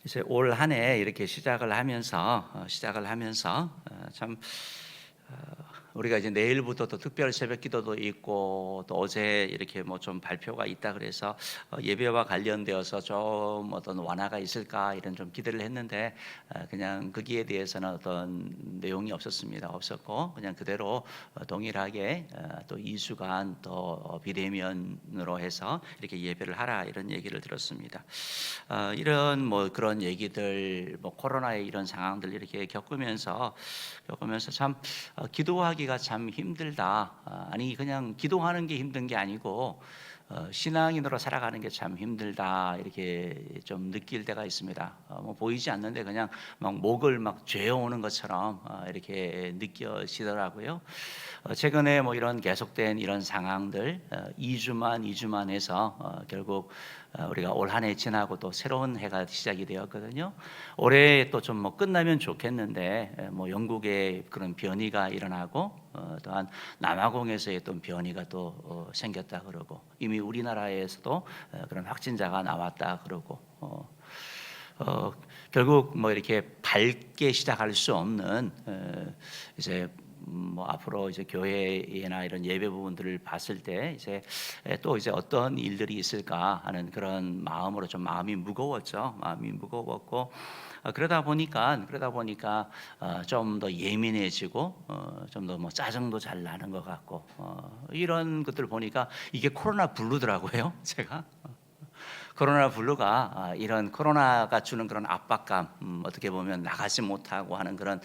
이제 올 한 해 이렇게 시작을 하면서 참 우리가 이제 내일부터 또 특별 새벽 기도도 있고 또 어제 이렇게 뭐 좀 발표가 있다 그래서 예배와 관련되어서 좀 어떤 완화가 있을까 이런 좀 기대를 했는데 그냥 거기에 대해서는 어떤 내용이 없었고 그냥 그대로 동일하게 또 2주간 또 비대면으로 해서 이렇게 예배를 하라 이런 얘기를 들었습니다. 이런 뭐 그런 얘기들 뭐 코로나의 이런 상황들 이렇게 겪으면서 참 기도하기가 참 힘들다. 아니 그냥 기도하는 게 힘든 게 아니고 신앙인으로 살아가는 게 참 힘들다 이렇게 좀 느낄 때가 있습니다. 뭐 보이지 않는데 그냥 막 목을 막 죄어오는 것처럼 이렇게 느껴지더라고요. 최근에 뭐 이런 계속된 이런 상황들 2주만 해서 결국 우리가 올 한 해 지나고 또 새로운 해가 시작이 되었거든요. 올해 또 좀 뭐 끝나면 좋겠는데 뭐 영국에 그런 변이가 일어나고 또한 남아공에서의 또 변이가 또 생겼다 그러고 이미 우리나라에서도 그런 확진자가 나왔다 그러고 결국 뭐 이렇게 밝게 시작할 수 없는 이제 뭐 앞으로 이제 교회나 이런 예배 부분들을 봤을 때 이제 또 이제 어떤 일들이 있을까 하는 그런 마음으로 좀 마음이 무거웠죠. 마음이 무거웠고 그러다 보니까 좀 더 예민해지고 좀 더 뭐 짜증도 잘 나는 것 같고 이런 것들 보니까 이게 코로나 블루더라고요. 제가 코로나 블루가 이런 코로나가 주는 그런 압박감, 어떻게 보면 나가지 못하고 하는 그런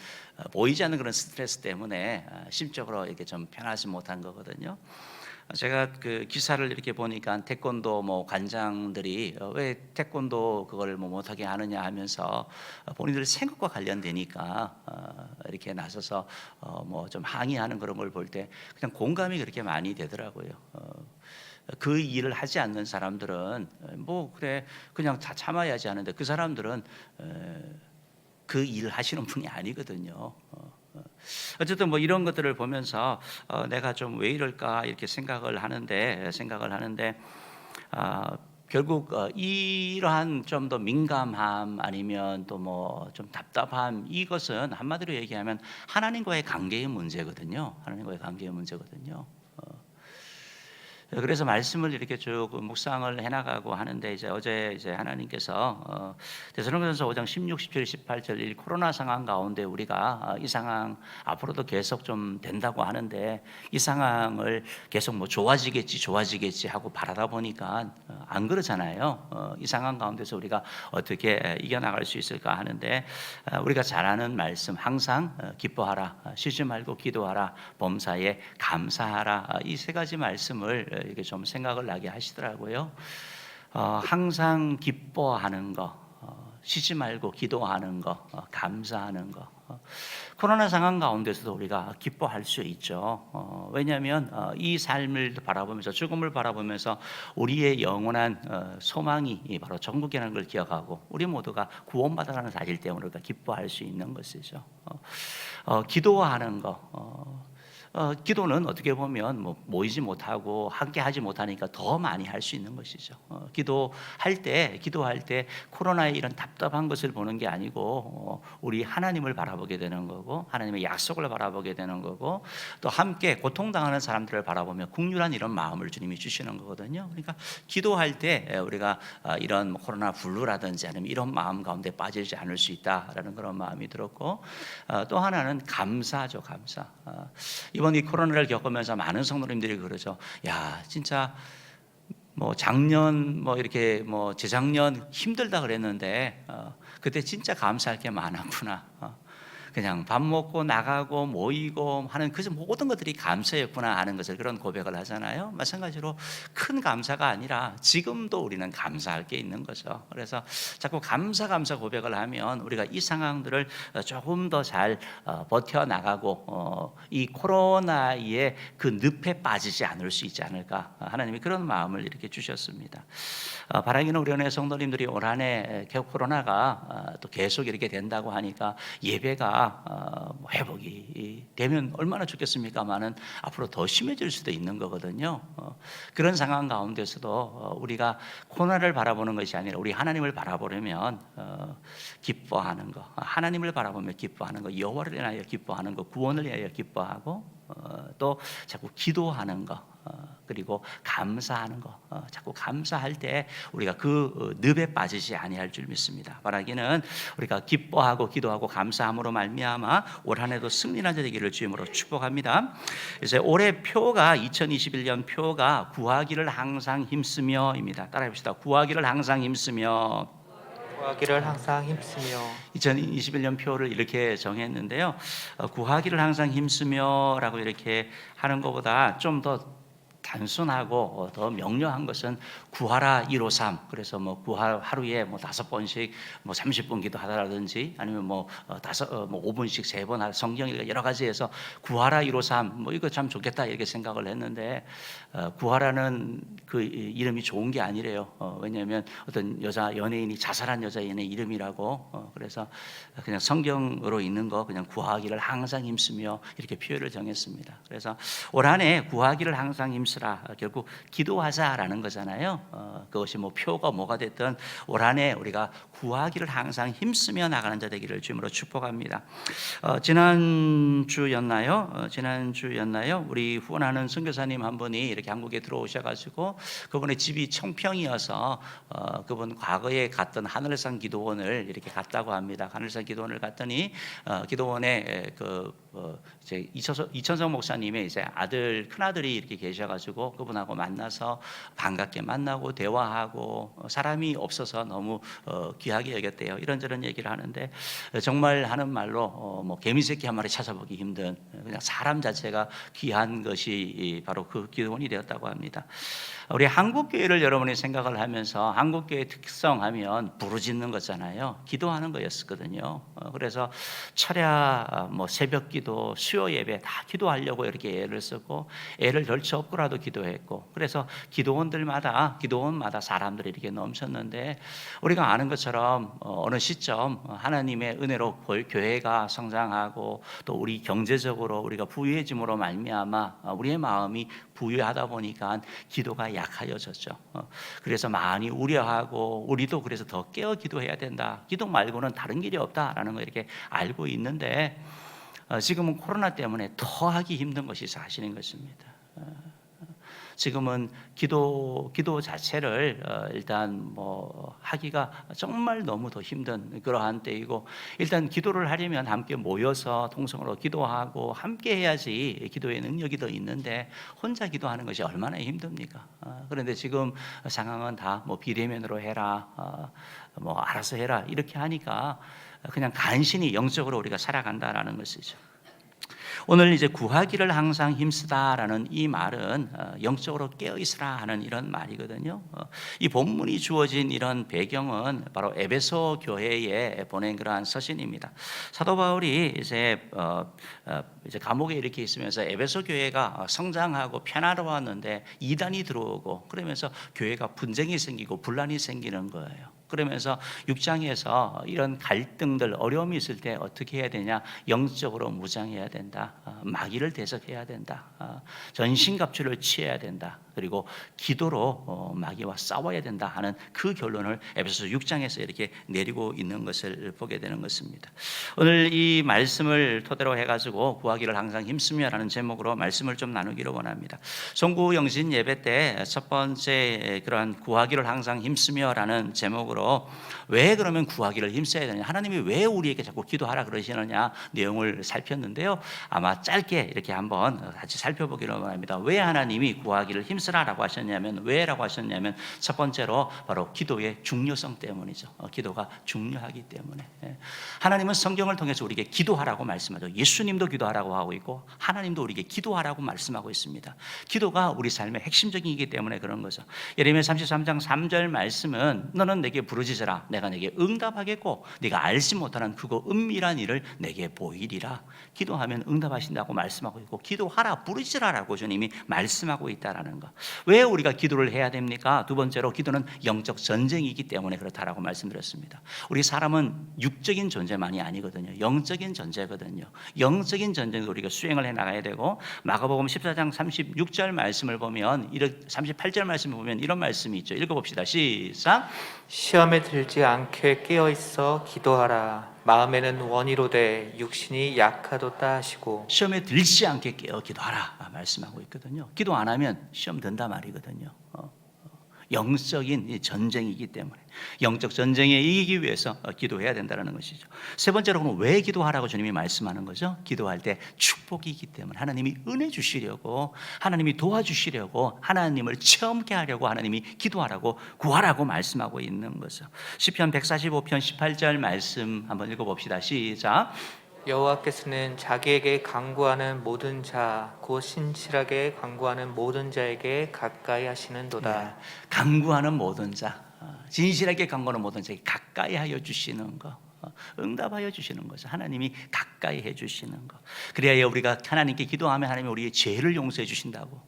보이지 않는 그런 스트레스 때문에 심적으로 이렇게 좀 편하지 못한 거거든요. 제가 그 기사를 이렇게 보니까 태권도 뭐 관장들이 왜 태권도 그걸 뭐 못하게 하느냐 하면서 본인들 생업과 관련되니까 이렇게 나서서 뭐 좀 항의하는 그런 걸 볼 때 그냥 공감이 그렇게 많이 되더라고요. 그 일을 하지 않는 사람들은 뭐 그래 그냥 다 참아야지 하는데 그 사람들은 그 일을 하시는 분이 아니거든요. 어쨌든 뭐 이런 것들을 보면서 내가 좀 왜 이럴까 이렇게 생각을 하는데 결국 이러한 좀 더 민감함 아니면 또 뭐 좀 답답함 이것은 한마디로 얘기하면 하나님과의 관계의 문제거든요. 하나님과의 관계의 문제거든요. 그래서 말씀을 이렇게 쭉 묵상을 해나가고 하는데 이제 어제 이제 하나님께서 데살로니가전서 5장 16, 17, 18절 이 코로나 상황 가운데 우리가 이 상황 앞으로도 계속 좀 된다고 하는데 이 상황을 계속 뭐 좋아지겠지 하고 바라다 보니까 안 그러잖아요. 이 상황 가운데서 우리가 어떻게 이겨나갈 수 있을까 하는데 우리가 잘 아는 말씀 항상 기뻐하라, 쉬지 말고 기도하라, 범사에 감사하라 이 세 가지 말씀을 이게 좀 생각을 나게 하시더라고요. 항상 기뻐하는 거, 쉬지 말고 기도하는 거, 감사하는 거. 코로나 상황 가운데서도 우리가 기뻐할 수 있죠. 왜냐하면 이 삶을 바라보면서 죽음을 바라보면서 우리의 영원한 소망이 바로 천국이라는 걸 기억하고 우리 모두가 구원받아라는 사실 때문에 우리가 기뻐할 수 있는 것이죠. 기도하는 거. 기도는 어떻게 보면 뭐 모이지 못하고 함께 하지 못하니까 더 많이 할 수 있는 것이죠. 기도할 때 코로나의 이런 답답한 것을 보는 게 아니고 우리 하나님을 바라보게 되는 거고 하나님의 약속을 바라보게 되는 거고 또 함께 고통당하는 사람들을 바라보며 국률한 이런 마음을 주님이 주시는 거거든요. 그러니까 기도할 때 우리가 이런 코로나 블루라든지 아니면 이런 마음 가운데 빠지지 않을 수 있다라는 그런 마음이 들었고 또 하나는 감사죠. 감사. 이번 이 코로나를 겪으면서 많은 성도님들이 그러죠. 야, 진짜 뭐 작년 뭐 이렇게 뭐 재작년 힘들다 그랬는데 그때 진짜 감사할 게 많았구나. 그냥 밥 먹고 나가고 모이고 하는 그 모든 것들이 감사였구나 하는 것을 그런 고백을 하잖아요. 마찬가지로 큰 감사가 아니라 지금도 우리는 감사할 게 있는 거죠. 그래서 자꾸 감사 고백을 하면 우리가 이 상황들을 조금 더 잘 버텨나가고 이 코로나의 그 늪에 빠지지 않을 수 있지 않을까 하나님이 그런 마음을 이렇게 주셨습니다. 바라기는 우리 은혜 성도님들이 올 한해 코로나가 또 계속 이렇게 된다고 하니까 예배가 우리가 뭐 회복이 되면 얼마나 좋겠습니까마는 앞으로 더 심해질 수도 있는 거거든요. 그런 상황 가운데서도 우리가 코로나를 바라보는 것이 아니라 우리 하나님을 바라보려면 기뻐하는 거, 하나님을 바라보며 기뻐하는 거, 여호와를 인하여 기뻐하는 거, 구원을 위하여 기뻐하고 또 자꾸 기도하는 거, 그리고 감사하는 거, 자꾸 감사할 때 우리가 그 늪에 빠지지 아니할 줄 믿습니다. 바라기는 우리가 기뻐하고 기도하고 감사함으로 말미암아 올 한 해도 승리한 자 되기를 주임으로 축복합니다. 이제 올해 표가 2021년 표가 구하기를 항상 힘쓰며입니다. 따라해봅시다. 구하기를 항상 힘쓰며. 구하기를 항상 힘쓰며. 2021년 표를 이렇게 정했는데요. 구하기를 항상 힘쓰며라고 이렇게 하는 것보다 좀 더 단순하고 더 명료한 것은 구하라 153. 그래서 뭐 하루에 뭐 5번씩 뭐 30분 기도하라든지 아니면 뭐 5분씩 3번 성경 읽어 여러 가지 해서 구하라 153. 뭐 이거 참 좋겠다 이렇게 생각을 했는데 구하라는 그 이름이 좋은 게 아니래요. 왜냐하면 어떤 여자 연예인이 자살한 여자인의 이름이라고. 그래서 그냥 성경으로 있는 거 그냥 구하기를 항상 힘쓰며 이렇게 표현을 정했습니다. 그래서 올 한 해 구하기를 항상 힘쓰라. 결국 기도하자라는 거잖아요. 그것이 뭐 표가 뭐가 됐든 올 한 해 우리가 구하기를 항상 힘쓰며 나가는 자 되기를 주님으로 축복합니다. 지난주였나요? 우리 후원하는 선교사님 한 분이 이렇게 한국에 들어오셔가지고 그분의 집이 청평이어서 그분 과거에 갔던 하늘산 기도원을 이렇게 갔다고 합니다. 하늘산 기도원을 갔더니 기도원에 이제 이천성 목사님의 이제 큰 아들이 이렇게 계셔가지고 그분하고 만나서 반갑게 만나고 대화하고 사람이 없어서 너무 귀하게 여겼대요. 이런저런 얘기를 하는데 정말 하는 말로 뭐 개미새끼 한 마리 찾아보기 힘든 그냥 사람 자체가 귀한 것이 바로 그 기도원이 되었다고 합니다. 우리 한국교회를 여러분이 생각을 하면서 한국교회의 특성하면 부르짖는 거잖아요. 기도하는 거였거든요. 그래서 철야, 뭐 새벽기도, 수요 예배 다 기도하려고 이렇게 애를 쓰고 애를 덜쳐 업고라도 기도했고 그래서 기도원마다 사람들이 이렇게 넘쳤는데 우리가 아는 것처럼 어느 시점 하나님의 은혜로 교회가 성장하고 또 우리 경제적으로 우리가 부유해짐으로 말미암아 우리의 마음이 부유하다 보니까 기도가 약해졌죠. 그래서 많이 우려하고 우리도 그래서 더 깨어 기도해야 된다. 기도 말고는 다른 길이 없다라는 거 이렇게 알고 있는데 지금은 코로나 때문에 더 하기 힘든 것이 사실인 것입니다. 지금은 기도 자체를 일단 뭐 하기가 정말 너무 더 힘든 그러한 때이고 일단 기도를 하려면 함께 모여서 통성으로 기도하고 함께 해야지 기도의 능력이 더 있는데 혼자 기도하는 것이 얼마나 힘듭니까? 그런데 지금 상황은 다 뭐 비대면으로 해라, 뭐 알아서 해라 이렇게 하니까 그냥 간신히 영적으로 우리가 살아간다라는 것이죠. 오늘 이제 구하기를 항상 힘쓰다라는 이 말은 영적으로 깨어 있으라 하는 이런 말이거든요. 이 본문이 주어진 이런 배경은 바로 에베소 교회에 보낸 그러한 서신입니다. 사도 바울이 이제 감옥에 이렇게 있으면서 에베소 교회가 성장하고 편안해왔는데 이단이 들어오고 그러면서 교회가 분쟁이 생기고 분란이 생기는 거예요. 그러면서 6장에서 이런 갈등들 어려움이 있을 때 어떻게 해야 되냐 영적으로 무장해야 된다. 마귀를 대적해야 된다. 전신갑주를 취해야 된다. 그리고 기도로 마귀와 싸워야 된다 하는 그 결론을 에베소서 6장에서 이렇게 내리고 있는 것을 보게 되는 것입니다. 오늘 이 말씀을 토대로 해가지고 구하기를 항상 힘쓰며라는 제목으로 말씀을 좀 나누기를 원합니다. 송구 영신 예배 때 첫 번째 그러한 구하기를 항상 힘쓰며라는 제목으로 왜 그러면 구하기를 힘써야 되느냐, 하나님이 왜 우리에게 자꾸 기도하라 그러시느냐 내용을 살폈는데요. 아마 짧게 이렇게 한번 같이 살펴보기를 원합니다. 왜 하나님이 구하기를 힘쓰라라고 하셨냐면, 왜라고 하셨냐면 첫 번째로 바로 기도의 중요성 때문이죠. 기도가 중요하기 때문에. 하나님은 성경을 통해서 우리에게 기도하라고 말씀하죠. 예수님도 기도하라고 하고 있고 하나님도 우리에게 기도하라고 말씀하고 있습니다. 기도가 우리 삶의 핵심적이기 때문에 그런 거죠. 예레미야 33장 3절 말씀은 너는 내게 부르짖으라 내가 내게 응답하겠고 네가 알지 못하는 크고 은밀한 일을 내게 보이리라. 기도하면 응답하신다고 말씀하고 있고 기도하라 부르짖으라라고 주님이 말씀하고 있다라는 거. 왜 우리가 기도를 해야 됩니까? 두 번째로 기도는 영적 전쟁이기 때문에 그렇다라고 말씀드렸습니다. 우리 사람은 육적인 존재만이 아니거든요. 영적인 존재거든요. 영적인 전쟁을 우리가 수행을 해 나가야 되고, 마가복음 14장 36절 말씀을 보면 38절 말씀을 보면 이런 말씀이 있죠. 읽어봅시다. 시작. 시험에 들지 않게 깨어 있어 기도하라. 마음에는 원이로되 육신이 약하도다 하시고. 시험에 들지 않게 깨어 기도하라 말씀하고 있거든요. 기도 안 하면 시험 든다 말이거든요. 영적인 전쟁이기 때문에 영적 전쟁에 이기기 위해서 기도해야 된다는 것이죠. 세 번째로 그럼 왜 기도하라고 주님이 말씀하는 거죠? 기도할 때 축복이 있기 때문에 하나님이 은혜 주시려고, 하나님이 도와주시려고, 하나님을 체험케 하려고 하나님이 기도하라고, 구하라고 말씀하고 있는 거죠. 시편 145편 18절 말씀 한번 읽어봅시다. 시작. 여호와께서는 자기에게 간구하는 모든 자, 곧 신실하게 간구하는 모든 자에게 가까이 하시는도다. 간구하는 모든 자, 진실하게 간구하는 모든 자에게 가까이 하여 주시는 거, 응답하여 주시는 거죠. 하나님이 가까이 해 주시는 거. 그래야 우리가 하나님께 기도하면 하나님이 우리의 죄를 용서해 주신다고,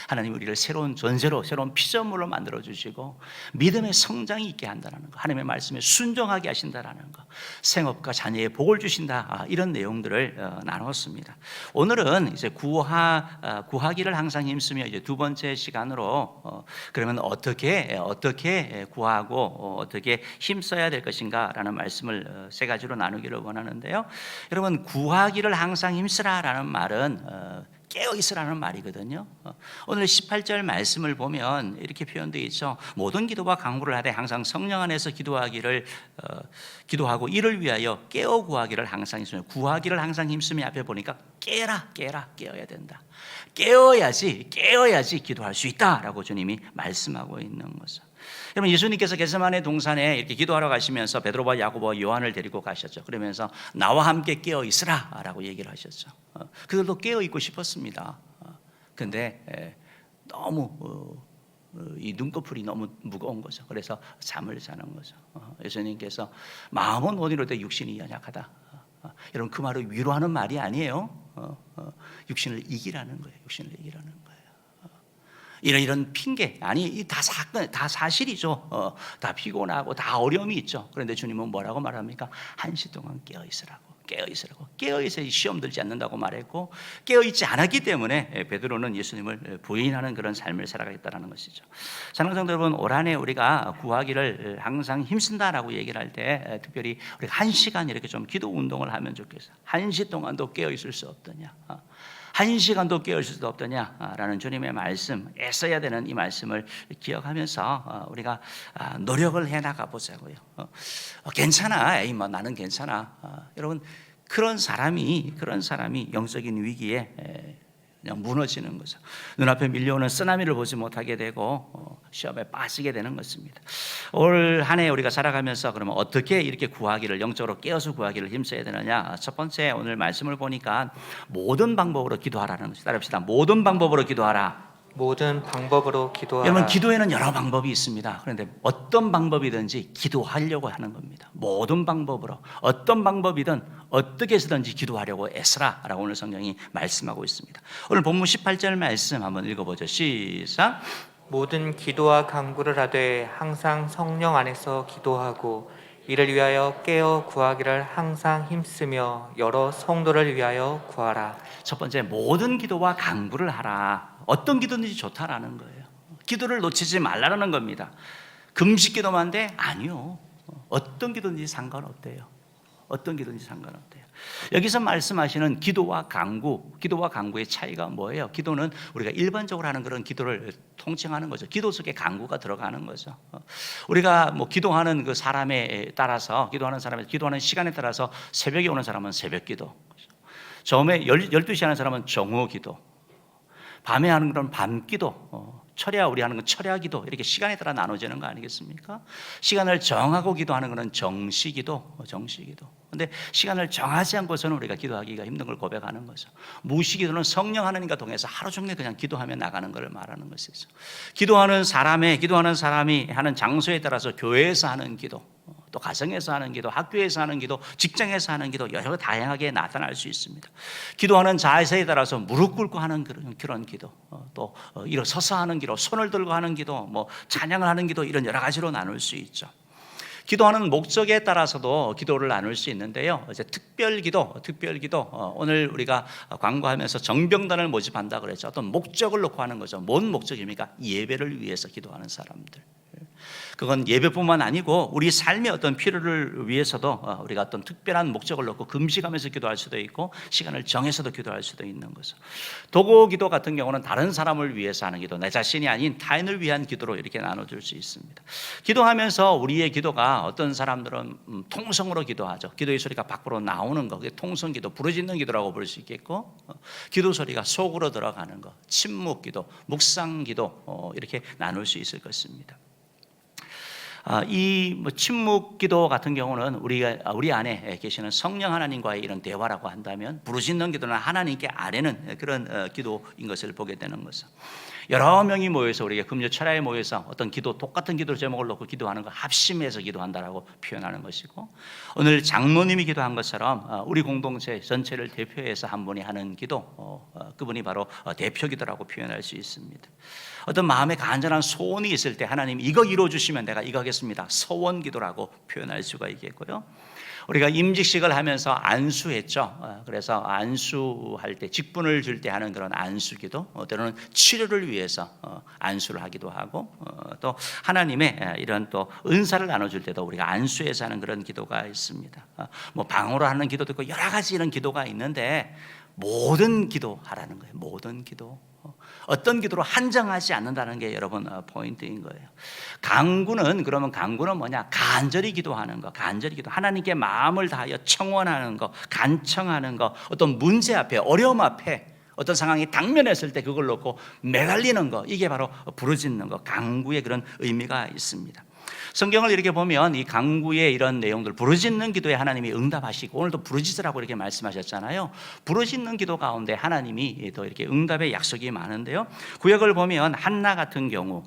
하나님이 우리를 새로운 존재로, 새로운 피조물로 만들어 주시고 믿음의 성장이 있게 한다는 거, 하나님의 말씀에 순종하게 하신다라는 거, 생업과 자녀의 복을 주신다, 이런 내용들을 나눴습니다. 오늘은 이제 구하기를 항상 힘쓰며 이제 두 번째 시간으로 그러면 어떻게 구하고 어떻게 힘써야 될 것인가라는 말씀을 세 가지로 나누기를 원하는데요. 여러분, 구하기를 항상 힘쓰라라는 말은 깨어 있으라는 말이거든요. 오늘 18절 말씀을 보면 이렇게 표현되어 있죠. 모든 기도와 간구를 하되 항상 성령 안에서 기도하고 이를 위하여 깨어 구하기를 항상 힘쓰며. 구하기를 항상 힘쓰며 앞에 보니까 깨어야 된다. 깨어야지 기도할 수 있다라고 주님이 말씀하고 있는 거죠. 여러분, 예수님께서 겟세마네 동산에 이렇게 기도하러 가시면서 베드로와 야고보와 요한을 데리고 가셨죠. 그러면서 나와 함께 깨어 있으라라고 얘기를 하셨죠. 그들도 깨어 있고 싶었습니다. 근데 너무 이 눈꺼풀이 너무 무거운 거죠. 그래서 잠을 자는 거죠. 예수님께서 마음은 원이로되 육신이 연약하다. 여러분, 그 말을 위로하는 말이 아니에요. 육신을 이기라는 거예요. 육신을 이기라는 거예요. 이런 핑계, 아니 다 사건, 다 사실이죠. 다 피곤하고 다 어려움이 있죠. 그런데 주님은 뭐라고 말합니까? 한시 동안 깨어 있으라고. 깨어 있어야 시험 들지 않는다고 말했고, 깨어 있지 않았기 때문에 베드로는 예수님을 부인하는 그런 삶을 살아가겠다라는 것이죠. 사랑하는 성도 여러분, 올 한해 우리가 구하기를 항상 힘쓴다라고 얘기를 할 때 특별히 우리가 1시간 이렇게 좀 기도 운동을 하면 좋겠어요. 1시 동안도 깨어 있을 수 없더냐? 1시간도 깨어 있을 수 없더냐라는 주님의 말씀, 애써야 되는 이 말씀을 기억하면서 우리가 노력을 해나가 보자고요. 괜찮아, 뭐 나는 괜찮아. 여러분, 그런 사람이 영적인 위기에 그냥 무너지는 거죠. 눈앞에 밀려오는 쓰나미를 보지 못하게 되고 시험에 빠지게 되는 것입니다. 올 한 해 우리가 살아가면서 그러면 어떻게 이렇게 구하기를, 영적으로 깨어서 구하기를 힘써야 되느냐? 첫 번째, 오늘 말씀을 보니까 모든 방법으로 기도하라는 것이, 따라합시다. 모든 방법으로 기도하라. 모든 방법으로 기도하라. 여러분, 기도에는 여러 방법이 있습니다. 그런데 어떤 방법이든지 기도하려고 하는 겁니다. 모든 방법으로, 어떤 방법이든 어떻게 해서든지 기도하려고 애쓰라라고 오늘 성경이 말씀하고 있습니다. 오늘 본문 18절 말씀 한번 읽어보죠. 시작. 모든 기도와 간구를 하되 항상 성령 안에서 기도하고 이를 위하여 깨어 구하기를 항상 힘쓰며 여러 성도를 위하여 구하라. 첫 번째, 모든 기도와 간구를 하라. 어떤 기도든지 좋다라는 거예요. 기도를 놓치지 말라는 겁니다. 금식 기도만 돼? 아니요. 어떤 기도든지 상관없대요. 어떤 기도든지 상관없대요. 여기서 말씀하시는 기도와 간구의 차이가 뭐예요? 기도는 우리가 일반적으로 하는 그런 기도를 통칭하는 거죠. 기도 속에 간구가 들어가는 거죠. 우리가 뭐 기도하는 그 사람에 따라서, 기도하는 시간에 따라서 새벽에 오는 사람은 새벽 기도, 처음에 12시에 하는 사람은 정오 기도, 밤에 하는 건 밤 기도, 철야, 우리 하는 건 철야 기도, 이렇게 시간에 따라 나눠지는 거 아니겠습니까? 시간을 정하고 기도하는 것은 정시 기도. 근데 시간을 정하지 않고서는 우리가 기도하기가 힘든 걸 고백하는 거죠. 무시 기도는 성령 하나님과 동해서 하루 종일 그냥 기도하며 나가는 걸 말하는 것이죠. 기도하는 사람이 하는 장소에 따라서 교회에서 하는 기도, 또 가정에서 하는 기도, 학교에서 하는 기도, 직장에서 하는 기도 여러 다양하게 나타날 수 있습니다. 기도하는 자세에 따라서 무릎 꿇고 하는 그런 기도, 또 일어서서 하는 기도, 손을 들고 하는 기도, 뭐 찬양을 하는 기도, 이런 여러 가지로 나눌 수 있죠. 기도하는 목적에 따라서도 기도를 나눌 수 있는데요. 이제 특별 기도, 오늘 우리가 광고하면서 정병단을 모집한다 그랬죠. 어떤 목적을 놓고 하는 거죠. 뭔 목적입니까? 예배를 위해서 기도하는 사람들. 그건 예배뿐만 아니고 우리 삶의 어떤 필요를 위해서도 우리가 어떤 특별한 목적을 놓고 금식하면서 기도할 수도 있고 시간을 정해서도 기도할 수도 있는 거죠. 도구 기도 같은 경우는 다른 사람을 위해서 하는 기도, 내 자신이 아닌 타인을 위한 기도로 이렇게 나눠줄 수 있습니다. 기도하면서 우리의 기도가 어떤 사람들은 통성으로 기도하죠. 기도의 소리가 밖으로 나오는 거, 그게 통성기도, 부르짖는 기도라고 볼 수 있겠고, 기도 소리가 속으로 들어가는 거, 침묵기도, 묵상기도, 이렇게 나눌 수 있을 것입니다. 이 침묵기도 같은 경우는 우리 안에 계시는 성령 하나님과의 이런 대화라고 한다면, 부르짖는 기도는 하나님께 아뢰는 그런 기도인 것을 보게 되는 것은, 여러 명이 모여서 우리가 금요 철야에 모여서 어떤 기도, 똑같은 기도 제목을 놓고 기도하는 거 합심해서 기도한다라고 표현하는 것이고, 오늘 장로님이 기도한 것처럼 우리 공동체 전체를 대표해서 한 분이 하는 기도, 그분이 바로 대표 기도라고 표현할 수 있습니다. 어떤 마음에 간절한 소원이 있을 때 하나님 이거 이루어 주시면 내가 이거 하겠습니다, 소원 기도라고 표현할 수가 있겠고요. 우리가 임직식을 하면서 안수했죠. 그래서 안수할 때, 직분을 줄 때 하는 그런 안수기도, 때로는 치료를 위해서 안수를 하기도 하고, 또 하나님의 이런 또 은사를 나눠줄 때도 우리가 안수해서 하는 그런 기도가 있습니다. 뭐 방으로 하는 기도도 있고 여러 가지 이런 기도가 있는데, 모든 기도 하라는 거예요. 모든 기도. 어떤 기도로 한정하지 않는다는 게 여러분 포인트인 거예요. 그러면 강구는 뭐냐? 간절히 기도하는 거, 간절히 기도. 하나님께 마음을 다하여 청원하는 거, 간청하는 거, 어떤 문제 앞에, 어려움 앞에, 어떤 상황이 당면했을 때 그걸 놓고 매달리는 거, 이게 바로 부르짖는 거, 강구의 그런 의미가 있습니다. 성경을 이렇게 보면 이 강구의 이런 내용들, 부르짖는 기도에 하나님이 응답하시고, 오늘도 부르짖으라고 이렇게 말씀하셨잖아요. 부르짖는 기도 가운데 하나님이 또 이렇게 응답의 약속이 많은데요. 구약을 보면 한나 같은 경우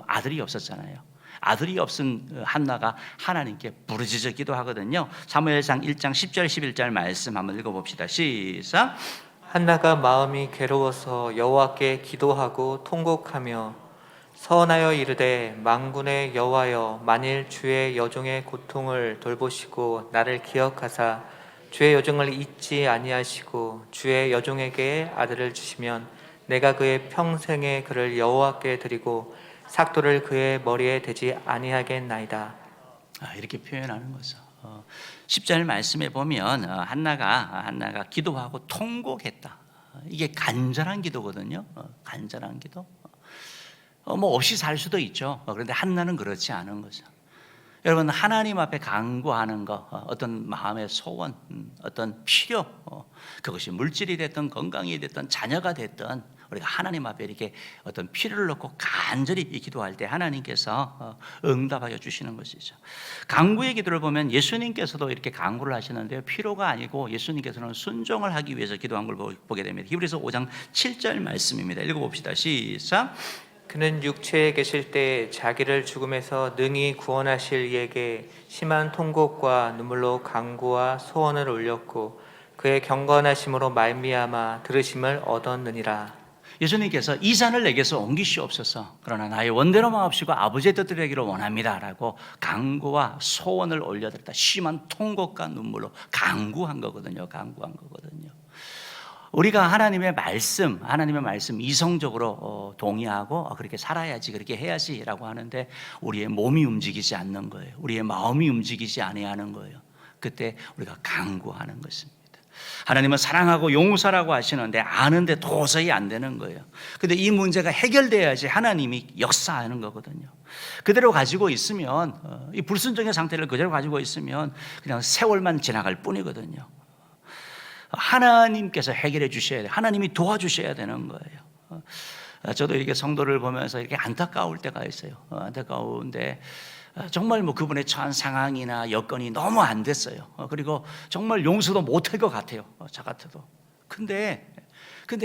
아들이 없었잖아요. 아들이 없은 한나가 하나님께 부르짖어 기도하거든요. 사무엘상 1장 10절 11절 말씀 한번 읽어봅시다. 시작. 한나가 마음이 괴로워서 여호와께 기도하고 통곡하며 서원하여 이르되, 만군의 여호와여, 만일 주의 여종의 고통을 돌보시고 나를 기억하사 주의 여종을 잊지 아니하시고 주의 여종에게 아들을 주시면 내가 그의 평생의 그를 여호와께 드리고 삭도를 그의 머리에 대지 아니하겠나이다. 이렇게 표현하는 거죠. 10절 말씀에 보면 한나가 기도하고 통곡했다. 이게 간절한 기도거든요. 간절한 기도. 뭐 없이 살 수도 있죠. 그런데 한나는 그렇지 않은 거죠. 여러분, 하나님 앞에 간구하는 거, 어떤 마음의 소원, 어떤 필요, 그것이 물질이 됐든 건강이 됐든 자녀가 됐든 우리가 하나님 앞에 이렇게 어떤 필요를 놓고 간절히 기도할 때 하나님께서 응답하여 주시는 것이죠. 간구의 기도를 보면 예수님께서도 이렇게 간구를 하시는데요, 필요가 아니고 예수님께서는 순종을 하기 위해서 기도한 걸 보게 됩니다. 히브리서 5장 7절 말씀입니다. 읽어봅시다. 시작. 그는 육체에 계실 때 자기를 죽음에서 능히 구원하실 이에게 심한 통곡과 눈물로 간구와 소원을 올렸고 그의 경건하심으로 말미암아 들으심을 얻었느니라. 예수님께서 이 산을 내게서 옮기시옵소서, 그러나 나의 원대로 마옵시고 아버지의 뜻대로 되기를 원합니다라고 간구와 소원을 올려드렸다. 심한 통곡과 눈물로 간구한 거거든요. 우리가 하나님의 말씀 이성적으로 동의하고 그렇게 살아야지, 그렇게 해야지라고 하는데 우리의 몸이 움직이지 않는 거예요. 우리의 마음이 움직이지 아니하는 거예요. 그때 우리가 간구하는 것입니다. 하나님은 사랑하고 용서라고 하시는데 아는데 도저히 안 되는 거예요. 근데 이 문제가 해결돼야지 하나님이 역사하는 거거든요. 그대로 가지고 있으면, 이 불순종의 상태를 그대로 가지고 있으면 그냥 세월만 지나갈 뿐이거든요. 하나님께서 해결해 주셔야 돼요. 하나님이 도와주셔야 되는 거예요. 저도 이렇게 성도를 보면서 이렇게 안타까울 때가 있어요. 안타까운데 정말 뭐 그분의 처한 상황이나 여건이 너무 안 됐어요. 그리고 정말 용서도 못할 것 같아요. 저 같아도. 근데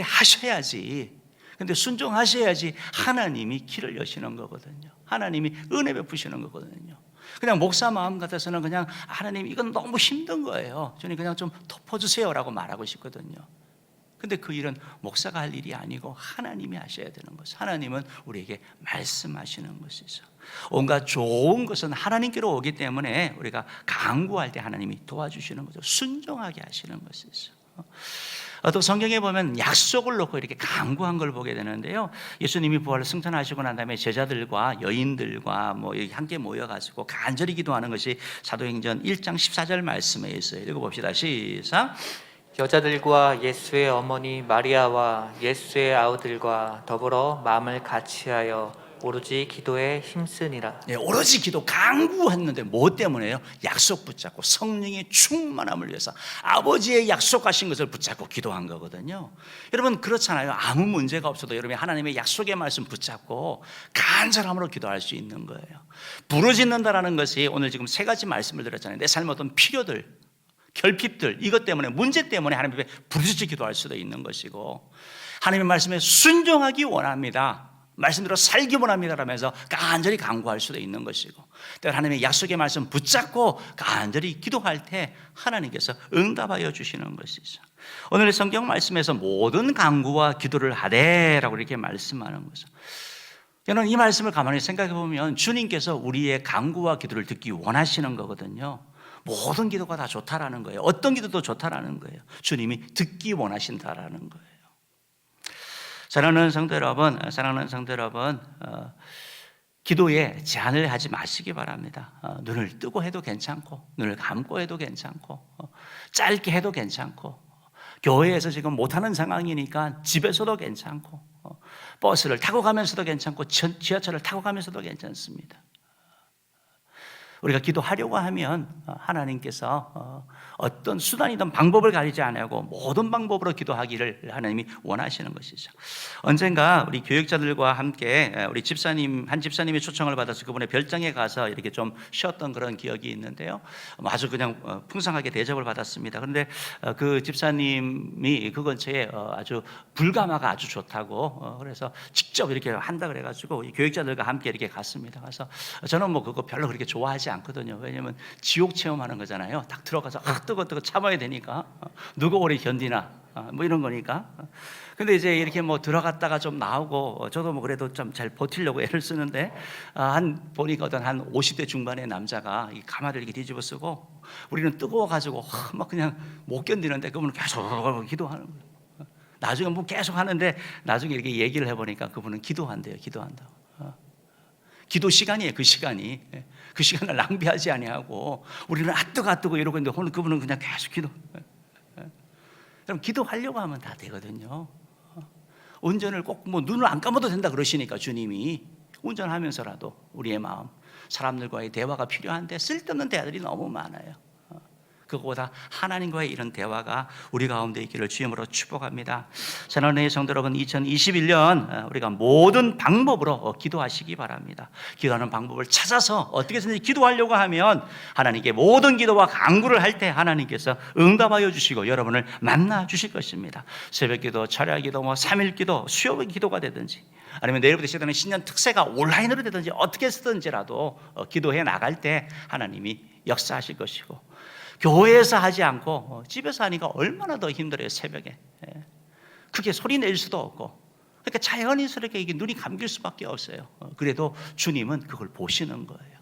하셔야지. 근데 순종하셔야지 하나님이 길을 여시는 거거든요. 하나님이 은혜 베푸시는 거거든요. 그냥 목사 마음 같아서는 그냥 하나님 이건 너무 힘든 거예요. 주님 그냥 좀 덮어주세요라고 말하고 싶거든요. 근데 그 일은 목사가 할 일이 아니고 하나님이 하셔야 되는 것이죠. 하나님은 우리에게 말씀하시는 것이죠. 온갖 좋은 것은 하나님께로 오기 때문에 우리가 강구할 때 하나님이 도와주시는 거죠. 순종하게 하시는 것이죠. 또 성경에 보면 약속을 놓고 이렇게 강구한 걸 보게 되는데요. 예수님이 부활을 승천하시고 난 다음에 제자들과 여인들과 뭐 함께 모여가지고 간절히 기도하는 것이 사도행전 1장 14절 말씀에 있어요. 읽어봅시다. 시작. 여자들과 예수의 어머니 마리아와 예수의 아우들과 더불어 마음을 같이하여 오로지 기도에 힘쓰니라. 네, 오로지 기도 강구했는데 뭐 때문에요? 약속 붙잡고 성령의 충만함을 위해서 아버지의 약속하신 것을 붙잡고 기도한 거거든요. 여러분 그렇잖아요. 아무 문제가 없어도 여러분이 하나님의 약속의 말씀 붙잡고 간절함으로 기도할 수 있는 거예요. 부르짖는다라는 것이 오늘 지금 세 가지 말씀을 드렸잖아요. 내 삶의 어떤 필요들, 결핍들, 이것 때문에 문제 때문에 하나님 앞에 부르짖어 기도할 수도 있는 것이고, 하나님의 말씀에 순종하기 원합니다, 말씀대로 살기 원합니다 라면서 간절히 간구할 수도 있는 것이고, 또 하나님의 약속의 말씀 붙잡고 간절히 기도할 때 하나님께서 응답하여 주시는 것이죠. 오늘 성경 말씀에서 모든 간구와 기도를 하되라고 이렇게 말씀하는 거죠. 저는 이 말씀을 가만히 생각해 보면 주님께서 우리의 간구와 기도를 듣기 원하시는 거거든요. 모든 기도가 다 좋다라는 거예요. 어떤 기도도 좋다라는 거예요. 주님이 듣기 원하신다라는 거예요. 사랑하는 성도 여러분, 기도에 제한을 하지 마시기 바랍니다. 눈을 뜨고 해도 괜찮고, 눈을 감고 해도 괜찮고, 짧게 해도 괜찮고, 교회에서 지금 못하는 상황이니까 집에서도 괜찮고, 버스를 타고 가면서도 괜찮고, 지하철을 타고 가면서도 괜찮습니다. 우리가 기도하려고 하면 하나님께서 어떤 수단이든 방법을 가리지 않고 모든 방법으로 기도하기를 하나님이 원하시는 것이죠. 언젠가 우리 교육자들과 함께 우리 한 집사님의 초청을 받아서 그분의 별장에 가서 이렇게 좀 쉬었던 그런 기억이 있는데요. 아주 그냥 풍성하게 대접을 받았습니다. 그런데 그 집사님이 그 근처에 아주 불가마가 아주 좋다고 그래서 직접 이렇게 한다 그래가지고 교육자들과 함께 이렇게 갔습니다. 그래서 저는 뭐 그거 별로 그렇게 좋아하지 않거든요. 왜냐하면 지옥 체험하는 거잖아요. 딱 들어가서 뜨거 참아야 되니까 누가 오래 견디나 뭐 이런 거니까. 근데 이제 이렇게 뭐 들어갔다가 좀 나오고 저도 뭐 그래도 좀 잘 버티려고 애를 쓰는데 보니까 어떤 한 50대 중반의 남자가 이 가마를 이렇게 뒤집어 쓰고 우리는 뜨거워가지고 막 그냥 못 견디는데 그분은 계속 기도하는 거예요. 나중에 뭐 계속 하는데 나중에 이렇게 얘기를 해보니까 그분은 기도한대요. 기도한다고. 기도 시간이에요. 그 시간이. 그 시간을 낭비하지 아니하고 우리는 뜨고 이러고 있는데 오늘 그분은 그냥 계속 기도. 그럼 기도하려고 하면 다 되거든요. 운전을 꼭 뭐 눈을 안 감아도 된다 그러시니까 주님이 운전하면서라도 우리의 마음, 사람들과의 대화가 필요한데 쓸데없는 대화들이 너무 많아요. 그거보다 하나님과의 이런 대화가 우리 가운데 있기를 주님으로 축복합니다. 사랑하는 성도 여러분, 2021년 우리가 모든 방법으로 기도하시기 바랍니다. 기도하는 방법을 찾아서 어떻게든지 기도하려고 하면 하나님께 모든 기도와 간구를 할 때 하나님께서 응답하여 주시고 여러분을 만나 주실 것입니다. 새벽기도, 철야기도, 3일기도, 수요일 기도가 되든지 아니면 내일부터 시작되는 신년 특세가 온라인으로 되든지 어떻게 쓰든지라도 기도해 나갈 때 하나님이 역사하실 것이고, 교회에서 하지 않고 집에서 하니까 얼마나 더 힘들어요. 새벽에 크게 소리 낼 수도 없고, 그러니까 자연스럽게 이게 눈이 감길 수밖에 없어요. 그래도 주님은 그걸 보시는 거예요.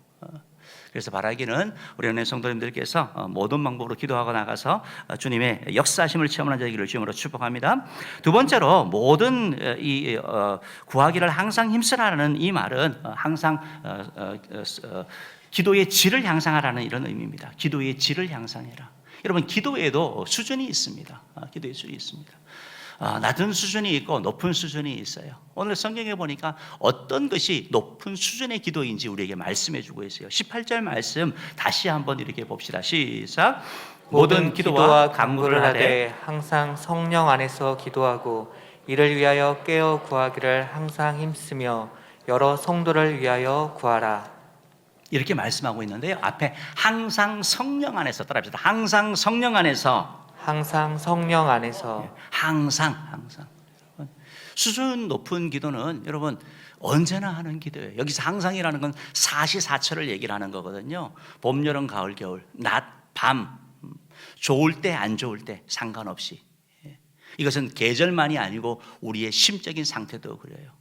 그래서 바라기는 우리 은혜 성도님들께서 모든 방법으로 기도하고 나가서 주님의 역사하심을 체험하는 자이기를 주님으로 축복합니다. 두 번째로 모든 이 구하기를 항상 힘쓰라는 이 말은 항상 기도의 질을 향상하라는 이런 의미입니다. 기도의 질을 향상해라. 여러분, 기도에도 수준이 있습니다. 기도의 수준이 있습니다. 낮은 수준이 있고 높은 수준이 있어요. 오늘 성경에 보니까 어떤 것이 높은 수준의 기도인지 우리에게 말씀해 주고 있어요. 18절 말씀 다시 한번 이렇게 봅시다. 시작. 모든 기도와 간구를 하되 항상 성령 안에서 기도하고 이를 위하여 깨어 구하기를 항상 힘쓰며 여러 성도를 위하여 구하라. 이렇게 말씀하고 있는데요. 앞에 항상 성령 안에서 따라합시다. 항상 성령 안에서. 항상 성령 안에서. 항상. 수준 높은 기도는 여러분 언제나 하는 기도예요. 여기서 항상이라는 건 사시사철을 얘기를 하는 거거든요. 봄, 여름, 가을, 겨울, 낮, 밤, 좋을 때, 안 좋을 때 상관없이. 이것은 계절만이 아니고 우리의 심적인 상태도 그래요.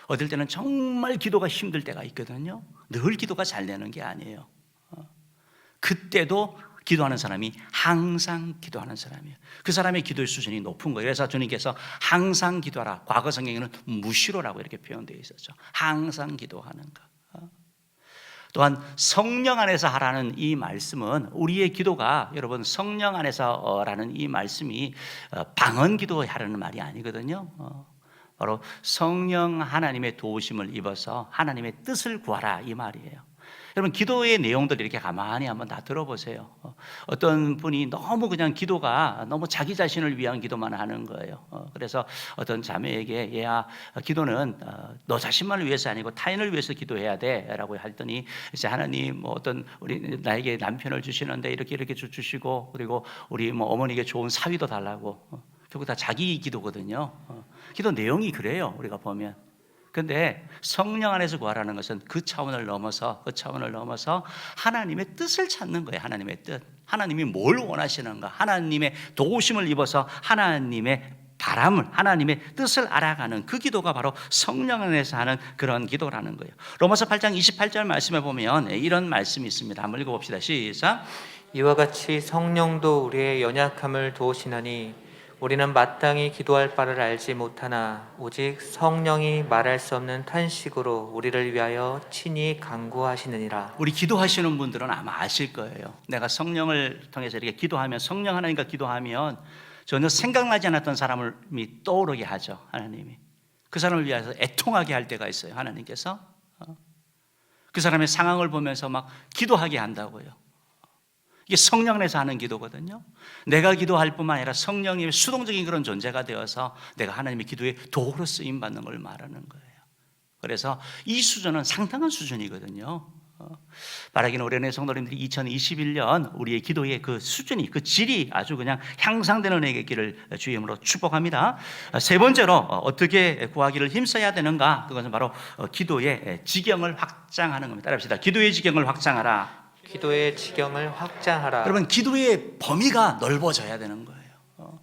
어떨 때는 정말 기도가 힘들 때가 있거든요. 늘 기도가 잘 되는 게 아니에요. 그때도 기도하는 사람이 항상 기도하는 사람이에요. 그 사람의 기도의 수준이 높은 거예요. 그래서 주님께서 항상 기도하라. 과거 성경에는 무시로라고 이렇게 표현되어 있었죠. 항상 기도하는가. 또한 성령 안에서 하라는 이 말씀은 우리의 기도가 여러분 성령 안에서라는 이 말씀이 방언 기도하라는 말이 아니거든요. 바로 성령 하나님의 도우심을 입어서 하나님의 뜻을 구하라 이 말이에요. 여러분 기도의 내용들 이렇게 가만히 한번 다 들어보세요. 어떤 분이 너무 그냥 기도가 너무 자기 자신을 위한 기도만 하는 거예요. 그래서 어떤 자매에게 얘야 기도는 너 자신만을 위해서 아니고 타인을 위해서 기도해야 돼라고 했더니 이제 하나님 뭐 어떤 우리 나에게 남편을 주시는데 이렇게 주시고 그리고 우리 뭐 어머니에게 좋은 사위도 달라고 결국 다 자기 기도거든요. 기도 내용이 그래요. 우리가 보면. 근데 성령 안에서 구하라는 것은 그 차원을 넘어서 하나님의 뜻을 찾는 거예요. 하나님의 뜻. 하나님이 뭘 원하시는가? 하나님의 도우심을 입어서 하나님의 바람을, 하나님의 뜻을 알아가는 그 기도가 바로 성령 안에서 하는 그런 기도라는 거예요. 로마서 8장 28절 말씀에 보면 이런 말씀이 있습니다. 한번 읽어봅시다. 시작. 이와 같이 성령도 우리의 연약함을 도우시나니 우리는 마땅히 기도할 바를 알지 못하나 오직 성령이 말할 수 없는 탄식으로 우리를 위하여 친히 간구하시느니라. 우리 기도하시는 분들은 아마 아실 거예요. 내가 성령을 통해서 이렇게 기도하면 성령 하나님과 기도하면 전혀 생각나지 않았던 사람을 떠오르게 하죠. 하나님이 그 사람을 위해서 애통하게 할 때가 있어요. 하나님께서 그 사람의 상황을 보면서 막 기도하게 한다고요. 이게 성령 안에서 하는 기도거든요. 내가 기도할 뿐만 아니라 성령님의 수동적인 그런 존재가 되어서 내가 하나님의 기도에 도구로 쓰임 받는 걸 말하는 거예요. 그래서 이 수준은 상당한 수준이거든요. 바라기는 올해는 성도님들이 2021년 우리의 기도의 그 수준이, 그 질이 아주 그냥 향상되는 은혜의 길을 주의 이름으로 축복합니다. 세 번째로 어떻게 구하기를 힘써야 되는가? 그것은 바로 기도의 지경을 확장하는 겁니다. 따라합시다. 기도의 지경을 확장하라. 기도의 지경을 확장하라. 여러분 기도의 범위가 넓어져야 되는 거예요.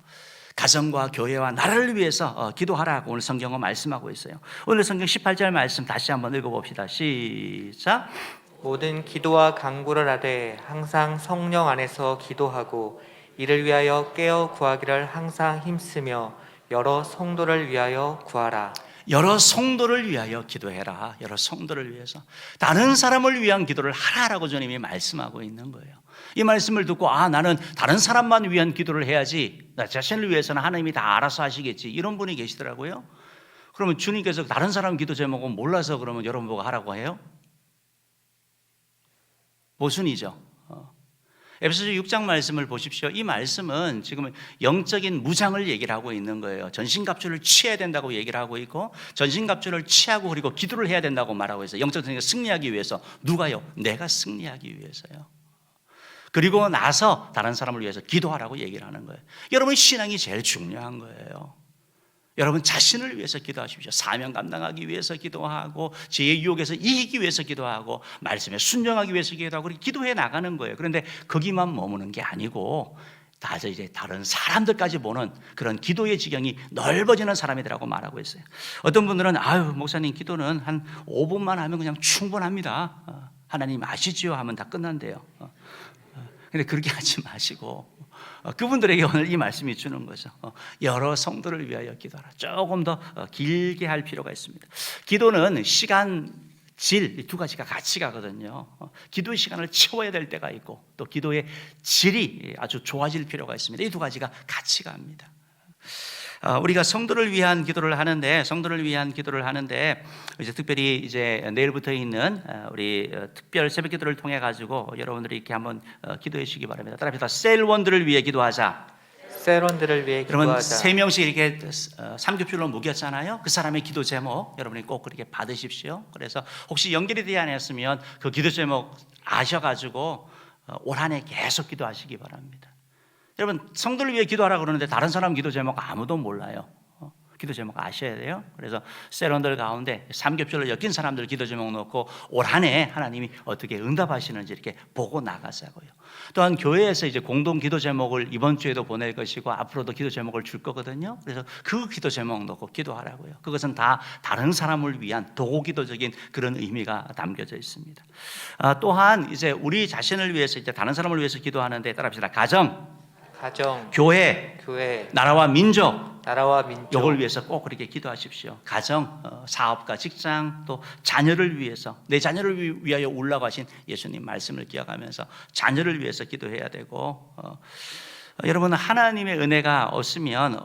가정과 교회와 나라를 위해서 기도하라고 오늘 성경은 말씀하고 있어요. 오늘 성경 18절 말씀 다시 한번 읽어봅시다. 시작. 모든 기도와 간구를 하되 항상 성령 안에서 기도하고 이를 위하여 깨어 구하기를 항상 힘쓰며 여러 성도를 위하여 구하라. 여러 성도를 위하여 기도해라. 여러 성도를 위해서 다른 사람을 위한 기도를 하라라고 주님이 말씀하고 있는 거예요. 이 말씀을 듣고 나는 다른 사람만 위한 기도를 해야지 나 자신을 위해서는 하나님이 다 알아서 하시겠지 이런 분이 계시더라고요. 그러면 주님께서 다른 사람 기도 제목은 몰라서 그러면 여러분 보고 하라고 해요? 모순이죠. 에베소서 6장 말씀을 보십시오. 이 말씀은 지금 영적인 무장을 얘기를 하고 있는 거예요. 전신갑주를 취해야 된다고 얘기를 하고 있고 전신갑주를 취하고 그리고 기도를 해야 된다고 말하고 있어요. 영적인 승리하기 위해서. 누가요? 내가 승리하기 위해서요. 그리고 나서 다른 사람을 위해서 기도하라고 얘기를 하는 거예요. 여러분 신앙이 제일 중요한 거예요. 여러분 자신을 위해서 기도하십시오. 사명 감당하기 위해서 기도하고 죄의 유혹에서 이기기 위해서 기도하고 말씀에 순종하기 위해서 기도하고 기도해 나가는 거예요. 그런데 거기만 머무는 게 아니고 이제 다른 사람들까지 보는 그런 기도의 지경이 넓어지는 사람이라고 말하고 있어요. 어떤 분들은 목사님 기도는 한 5분만 하면 그냥 충분합니다. 하나님 아시지요 하면 다 끝난대요. 근데 그렇게 하지 마시고 그분들에게 오늘 이 말씀이 주는 거죠. 여러 성도를 위하여 기도하라. 조금 더 길게 할 필요가 있습니다. 기도는 시간, 질, 이 두 가지가 같이 가거든요. 기도의 시간을 채워야 될 때가 있고 또 기도의 질이 아주 좋아질 필요가 있습니다. 이 두 가지가 같이 갑니다. 우리가 성도를 위한 기도를 하는데 이제 특별히 이제 내일부터 있는 우리 특별 새벽 기도를 통해 가지고 여러분들이 이렇게 한번 기도해 주시기 바랍니다. 따라합시다. 셀원들을 위해 기도하자. 셀원들을 위해 기도하자. 여러분 3명씩 이렇게 삼겹줄로 묶였잖아요. 그 사람의 기도 제목 여러분이 꼭 그렇게 받으십시오. 그래서 혹시 연결이 되지 않았으면 그 기도 제목 아셔가지고 올 한 해 계속 기도하시기 바랍니다. 여러분 성도를 위해 기도하라 그러는데 다른 사람 기도 제목 아무도 몰라요. 기도 제목 아셔야 돼요. 그래서 세론들 가운데 삼겹살을 엮인 사람들 기도 제목 놓고 올 한 해 하나님이 어떻게 응답하시는지 이렇게 보고 나가자고요. 또한 교회에서 이제 공동 기도 제목을 이번 주에도 보낼 것이고 앞으로도 기도 제목을 줄 거거든요. 그래서 그 기도 제목 놓고 기도하라고요. 그것은 다 다른 사람을 위한 도기도적인 그런 의미가 담겨져 있습니다. 또한 이제 우리 자신을 위해서 이제 다른 사람을 위해서 기도하는데 따라합시다. 가정, 교회, 나라와 민족, 이걸 위해서 꼭 그렇게 기도하십시오. 가정, 사업과 직장, 또 자녀를 위해서, 내 자녀를 위하여 올라가신 예수님 말씀을 기억하면서 자녀를 위해서 기도해야 되고, 여러분 하나님의 은혜가 없으면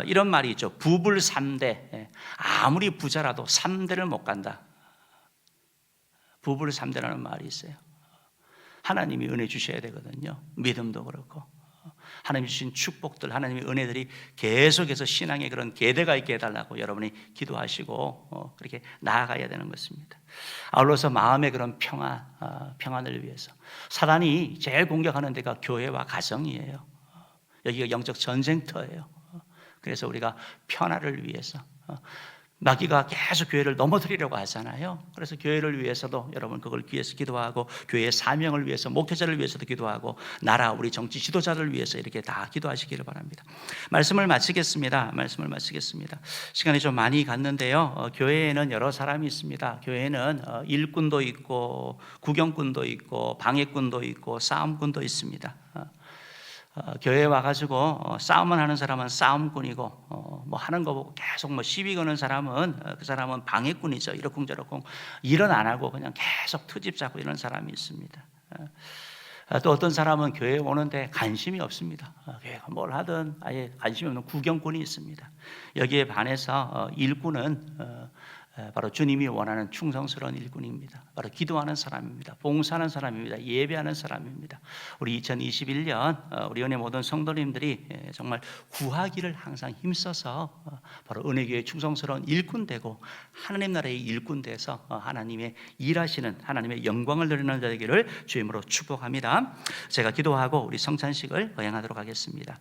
이런 말이 있죠. 부불 3대. 아무리 부자라도 3대를 못 간다. 부불 3대라는 말이 있어요. 하나님이 은혜 주셔야 되거든요. 믿음도 그렇고 하나님 주신 축복들, 하나님의 은혜들이 계속해서 신앙의 그런 계대가 있게 해달라고 여러분이 기도하시고 그렇게 나아가야 되는 것입니다. 아울러서 마음의 그런 평안을 위해서 사단이 제일 공격하는 데가 교회와 가정이에요. 여기가 영적 전쟁터예요. 그래서 우리가 평화를 위해서 마귀가 계속 교회를 넘어뜨리려고 하잖아요. 그래서 교회를 위해서도 여러분 그걸 위해서 기도하고 교회의 사명을 위해서 목회자를 위해서도 기도하고 나라 우리 정치 지도자를 위해서 이렇게 다 기도하시기를 바랍니다. 말씀을 마치겠습니다. 시간이 좀 많이 갔는데요. 교회에는 여러 사람이 있습니다. 교회에는 일꾼도 있고 구경꾼도 있고 방해꾼도 있고 싸움꾼도 있습니다. 교회에 와가지고 싸움만 하는 사람은 싸움꾼이고 뭐 하는 거 보고 계속 뭐 시비 거는 사람은 그 사람은 방해꾼이죠. 이러쿵저러쿵 일은 안 하고 그냥 계속 트집 잡고 이런 사람이 있습니다. 또 어떤 사람은 교회에 오는데 관심이 없습니다. 교회가 뭘 하든 아예 관심이 없는 구경꾼이 있습니다. 여기에 반해서 일꾼은 바로 주님이 원하는 충성스러운 일꾼입니다. 바로 기도하는 사람입니다. 봉사하는 사람입니다. 예배하는 사람입니다. 우리 2021년 우리 은혜 모든 성도님들이 정말 구하기를 항상 힘써서 바로 은혜교회 충성스러운 일꾼 되고 하나님 나라의 일꾼 돼서 하나님의 일하시는 하나님의 영광을 누리는 자들에게를 주임으로 축복합니다. 제가 기도하고 우리 성찬식을 거행하도록 하겠습니다.